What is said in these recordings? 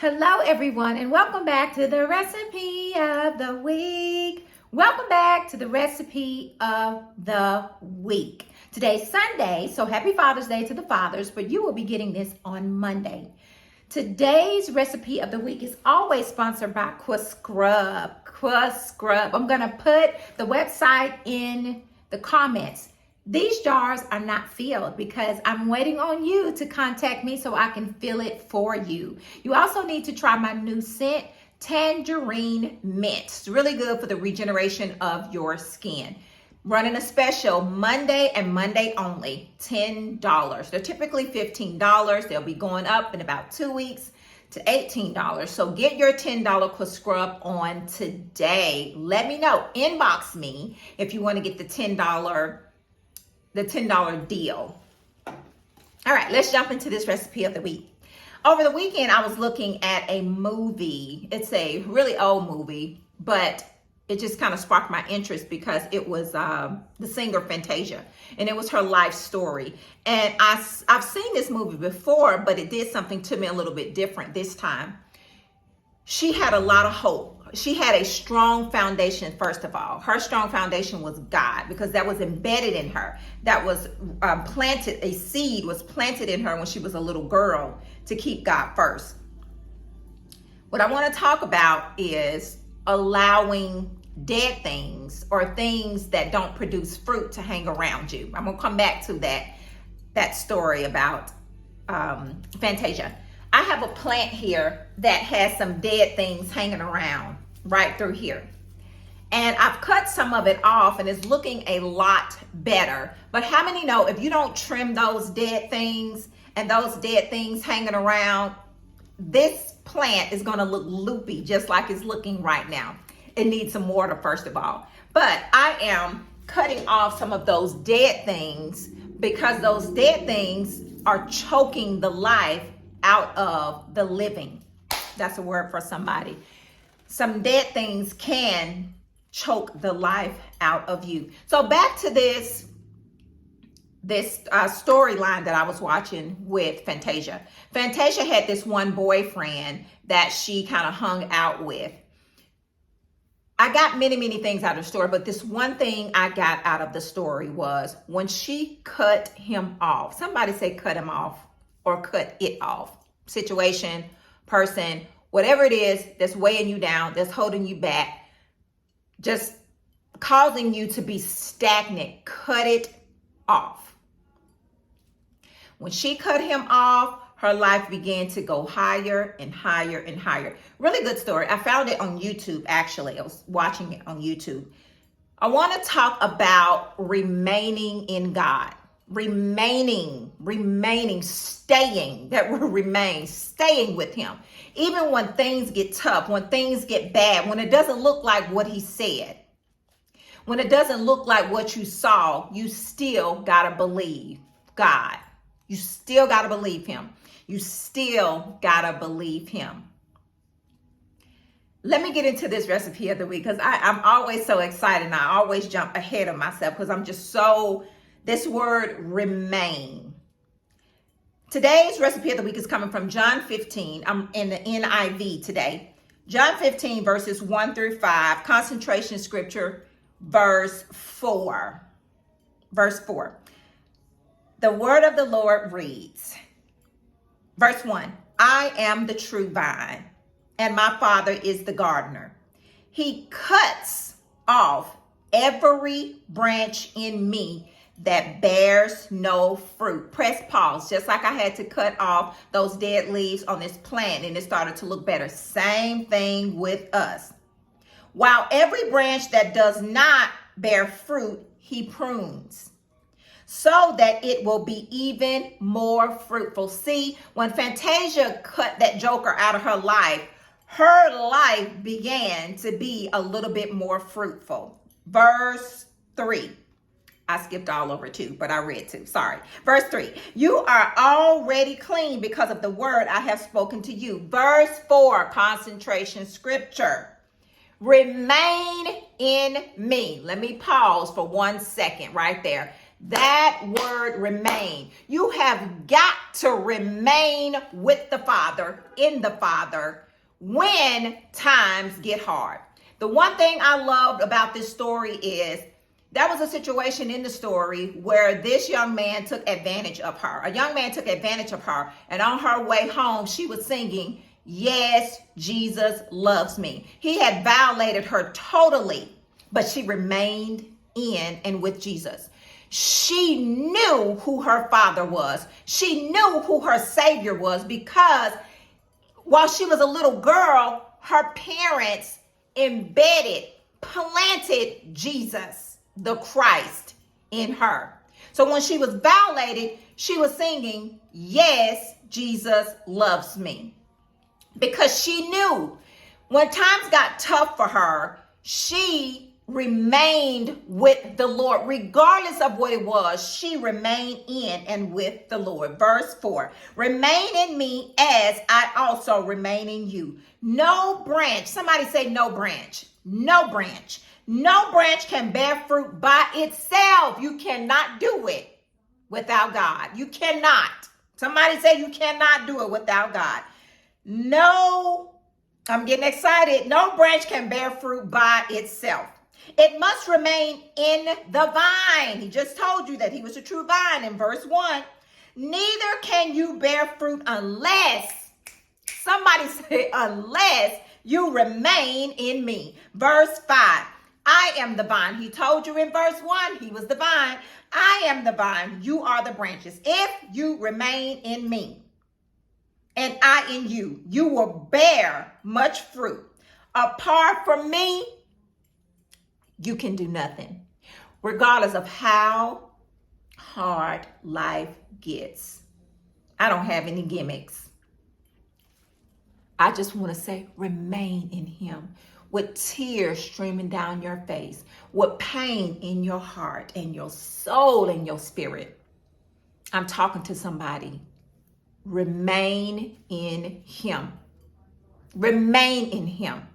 Hello, everyone, and welcome back to the recipe of the week. Welcome back to the recipe of the week. Today's Sunday, so happy Father's Day to the fathers, but you will be getting this on Monday. Today's recipe of the week is always sponsored by Scrub. I'm going to put the website in the comments. These jars are not filled because I'm waiting on you to contact me so I can fill it for you. You also need to try my new scent, Tangerine Mint. It's really good for the regeneration of your skin. Running a special Monday and Monday only, $10. They're typically $15. They'll be going up in about 2 weeks to $18. So get your $10 scrub on today. Let me know. Inbox me if you want to get the $10 deal. All right, let's jump into this recipe of the week. Over the weekend, I was looking at a movie. It's a really old movie, but it just kind of sparked my interest because it was the singer Fantasia, and it was her life story. And I've seen this movie before, but it did something to me a little bit different this time. She had a lot of hope. She had a strong foundation, first of all. Her strong foundation was God, because that was embedded in her. That was planted, a seed was planted in her when she was a little girl to keep God first. What I want to talk about is allowing dead things or things that don't produce fruit to hang around you. I'm going to come back to that story about Fantasia. I have a plant here that has some dead things hanging around right through here. And I've cut some of it off and it's looking a lot better. But how many know if you don't trim those dead things and those dead things hanging around, this plant is going to look loopy just like it's looking right now. It needs some water, first of all. But I am cutting off some of those dead things because those dead things are choking the life out of the living. That's a word for somebody. Some dead things can choke the life out of you. So back to this storyline that I was watching with Fantasia. Fantasia had this one boyfriend that she kind of hung out with. I got many things out of the story, but this one thing I got out of the story was when she cut him off. Somebody say cut him off or cut it off. Situation, person, whatever it is that's weighing you down, that's holding you back, just causing you to be stagnant, cut it off. When she cut him off, her life began to go higher and higher and higher. Really good story. I found it on YouTube, actually. I was watching it on YouTube. I want to talk about remaining in God. Remaining, staying, that will remain, staying with him. Even when things get tough, when things get bad, when it doesn't look like what he said, when it doesn't look like what you saw, you still gotta believe God. You still gotta believe him. You still gotta believe him. Let me get into this recipe of the week because I'm always so excited and I always jump ahead of myself because I'm just so, this word remain. Today's recipe of the week is coming from John 15. I'm in the NIV today. John 15 verses 1 through 5, concentration scripture, verse 4. Verse 4. The word of the Lord reads, verse 1, I am the true vine, and my Father is the gardener. He cuts off every branch in me that bears no fruit. Press pause, just like I had to cut off those dead leaves on this plant and it started to look better. Same thing with us. While every branch that does not bear fruit, he prunes, so that it will be even more fruitful. See, when Fantasia cut that joker out of her life began to be a little bit more fruitful. Verse 3. I skipped all over 2, but I read 2. Sorry. Verse 3. You are already clean because of the word I have spoken to you. Verse 4. Concentration scripture. Remain in me. Let me pause for 1 second right there. That word remain. You have got to remain with the Father, in the Father, when times get hard. The one thing I loved about this story is there was a situation in the story where this young man took advantage of her. A young man took advantage of her, and on her way home, she was singing, "Yes, Jesus loves me." He had violated her totally, but she remained in and with Jesus. She knew who her Father was. She knew who her Savior was, because while she was a little girl, her parents planted Jesus, the Christ, in her. So when she was violated, she was singing, "Yes, Jesus loves me," because she knew when times got tough for her, she remained with the Lord. Regardless of what it was, she remained in and with the Lord. Verse 4, "Remain in me as I also remain in you. No branch," somebody say no branch, no branch. No branch can bear fruit by itself. You cannot do it without God. You cannot. Somebody say you cannot do it without God. No, I'm getting excited. No branch can bear fruit by itself. It must remain in the vine. He just told you that he was a true vine in verse 1. Neither can you bear fruit unless, somebody say, unless you remain in me. Verse 5. I am the vine. He told you in verse 1, he was the vine. I am the vine. You are the branches. If you remain in me and I in you, you will bear much fruit. Apart from me, you can do nothing, regardless of how hard life gets. I don't have any gimmicks. I just want to say, remain in him. With tears streaming down your face, with pain in your heart and your soul and your spirit. I'm talking to somebody. Remain in him. Remain in him.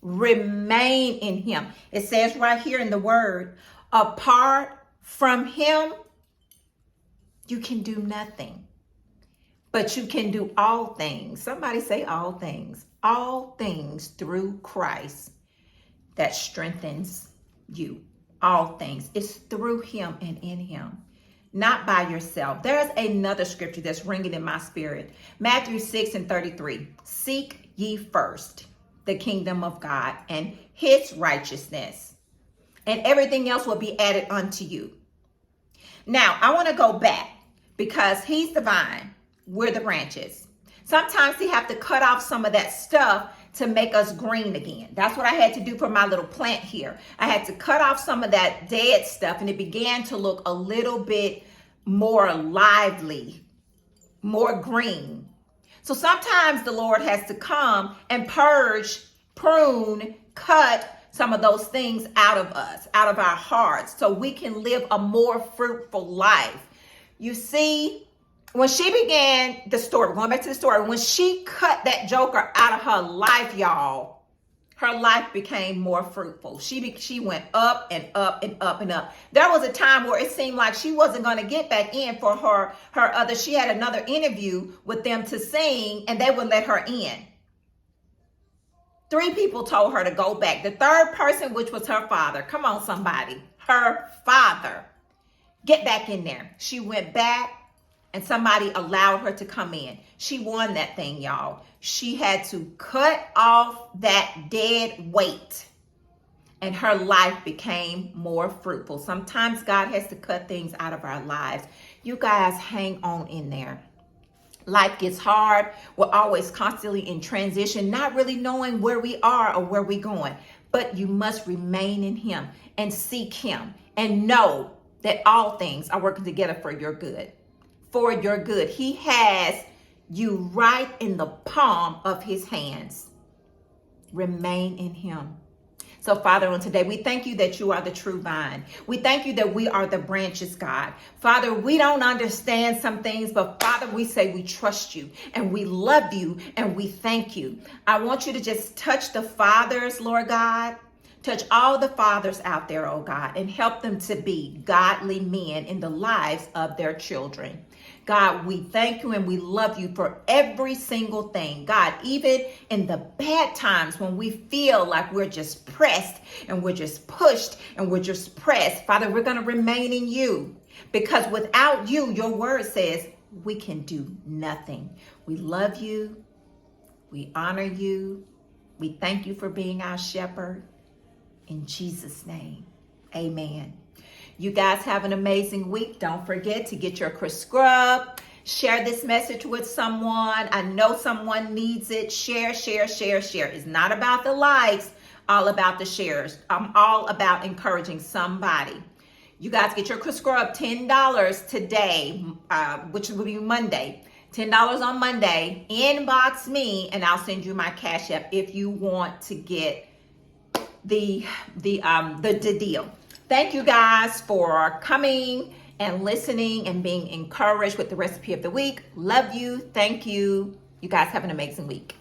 Remain in him. It says right here in the word, apart from him, you can do nothing. But you can do all things. Somebody say all things. All things through Christ that strengthens you. All things. It's through him and in him. Not by yourself. There's another scripture that's ringing in my spirit. Matthew 6:33. Seek ye first the kingdom of God and his righteousness, and everything else will be added unto you. Now, I want to go back, because he's the vine. We're the branches. Sometimes he have to cut off some of that stuff to make us green again. That's what I had to do for my little plant here. I had to cut off some of that dead stuff, and it began to look a little bit more lively, more green. So sometimes the Lord has to come and purge, prune, cut some of those things out of us, out of our hearts, so we can live a more fruitful life. You see, when she began the story, going back to the story, when she cut that joker out of her life, y'all, her life became more fruitful. She went up and up and up and up. There was a time where it seemed like she wasn't going to get back in for her other. She had another interview with them to sing, and they wouldn't let her in. 3 people told her to go back. The third person, which was her father. Come on, somebody. Her father. Get back in there. She went back, and somebody allowed her to come in. She won that thing, y'all. She had to cut off that dead weight, and her life became more fruitful. Sometimes God has to cut things out of our lives. You guys, hang on in there. Life gets hard. We're always constantly in transition, not really knowing where we are or where we're going. But you must remain in him and seek him and know that all things are working together for your good. For your good. He has you right in the palm of his hands. Remain in him. So, Father, on today, we thank you that you are the true vine. We thank you that we are the branches, God. Father, we don't understand some things, but Father, we say we trust you and we love you and we thank you. I want you to just touch the fathers, Lord God. Touch all the fathers out there, oh God, and help them to be godly men in the lives of their children. God, we thank you and we love you for every single thing. God, even in the bad times when we feel like we're just pressed and we're just pushed and we're just pressed, Father, we're going to remain in you, because without you, your word says we can do nothing. We love you. We honor you. We thank you for being our shepherd. In Jesus' name, amen. You guys have an amazing week. Don't forget to get your Chris Scrub. Share this message with someone. I know someone needs it. Share, share, share, share. It's not about the likes, all about the shares. I'm all about encouraging somebody. You guys get your Chris Scrub $10 today, which will be Monday. $10 on Monday. Inbox me and I'll send you my Cash App if you want to get the deal. Thank you guys for coming and listening and being encouraged with the recipe of the week. Love you. Thank you. You guys have an amazing week.